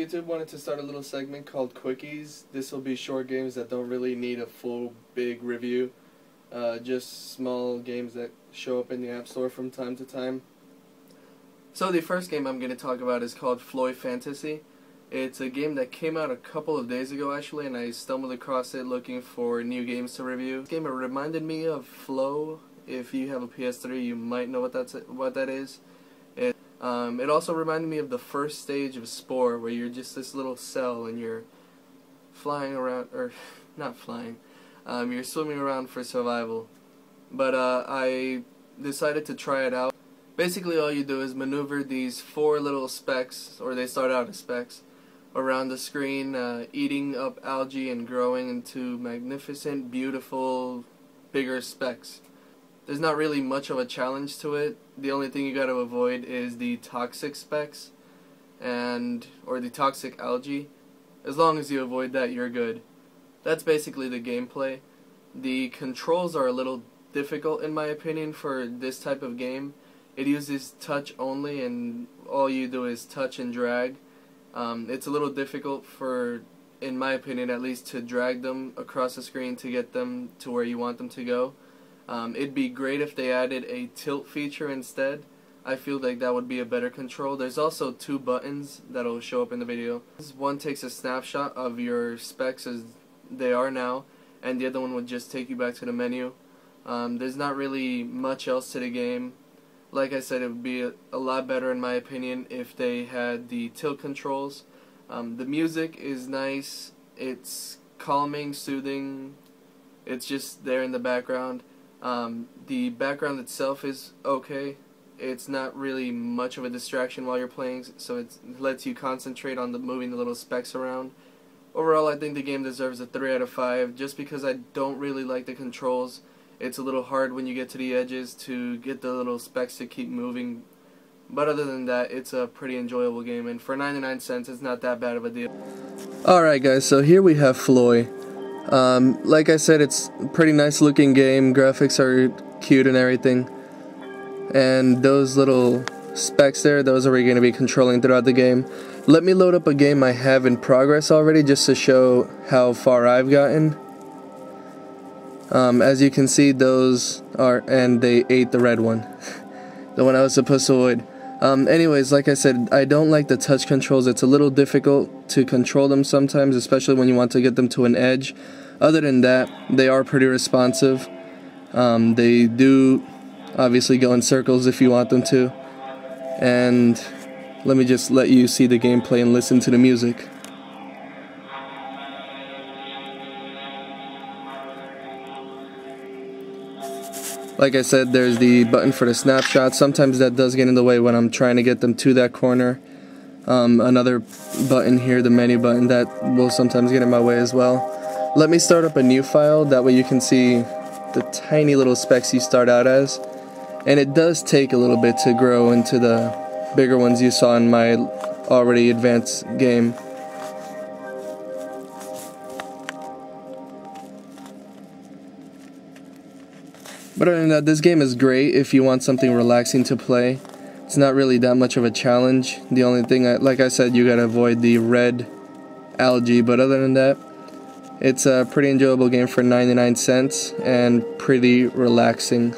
YouTube, wanted to start a little segment called Quickies. This will be short games that don't really need a full big review. Just small games that show up in the App Store from time to time. So the first game I'm going to talk about is called Floy Fantasy. It's a game that came out a couple of days ago actually, and I stumbled across it looking for new games to review. This game, it reminded me of Flow. If you have a PS3, you might know what that is. It also reminded me of the first stage of Spore, where you're just this little cell and you're flying around, or not flying, you're swimming around for survival. But I decided to try it out. Basically all you do is maneuver these 4 little specks, or they start out as specks, around the screen, eating up algae and growing into magnificent, beautiful, bigger specks. There's not really much of a challenge to it. The only thing you got to avoid is the toxic specks or the toxic algae. As long as you avoid that, you're good. That's basically the gameplay. The controls are a little difficult in my opinion for this type of game. It uses touch only, and all you do is touch and drag. It's a little difficult in my opinion at least, to drag them across the screen to get them to where you want them to go. It'd be great if they added a tilt feature instead. I feel like that would be a better control. There's also 2 buttons that'll show up in the video. One takes a snapshot of your specs as they are now, and the other one would just take you back to the menu. There's not really much else to the game. Like I said, it would be a lot better in my opinion if they had the tilt controls. The music is nice. It's calming, soothing. It's just there in the background. The background itself is okay. It's not really much of a distraction while you're playing, so it lets you concentrate on moving the little specks around. Overall, I think the game deserves a 3 out of 5, just because I don't really like the controls. It's a little hard when you get to the edges to get the little specks to keep moving. But other than that, it's a pretty enjoyable game, and for 99 cents, it's not that bad of a deal. Alright guys, so here we have Floy. Like I said, it's a pretty nice looking game. Graphics are cute and everything. And those little specs there, those are we going to be controlling throughout the game. Let me load up a game I have in progress already just to show how far I've gotten. As you can see, those are, and they ate the red one. The one I was supposed to avoid. Anyways, like I said, I don't like the touch controls. It's a little difficult to control them sometimes, especially when you want to get them to an edge. Other than that, they are pretty responsive. They do obviously go in circles if you want them to. And let me just let you see the gameplay and listen to the music. Like I said, there's the button for the snapshot. Sometimes that does get in the way when I'm trying to get them to that corner. Another button here, the menu button, that will sometimes get in my way as well. Let me start up a new file, that way you can see the tiny little specks you start out as. And it does take a little bit to grow into the bigger ones you saw in my already advanced game. But other than that, this game is great if you want something relaxing to play. It's not really that much of a challenge. The only thing, like I said, you gotta avoid the red algae, but other than that, it's a pretty enjoyable game for 99 cents and pretty relaxing.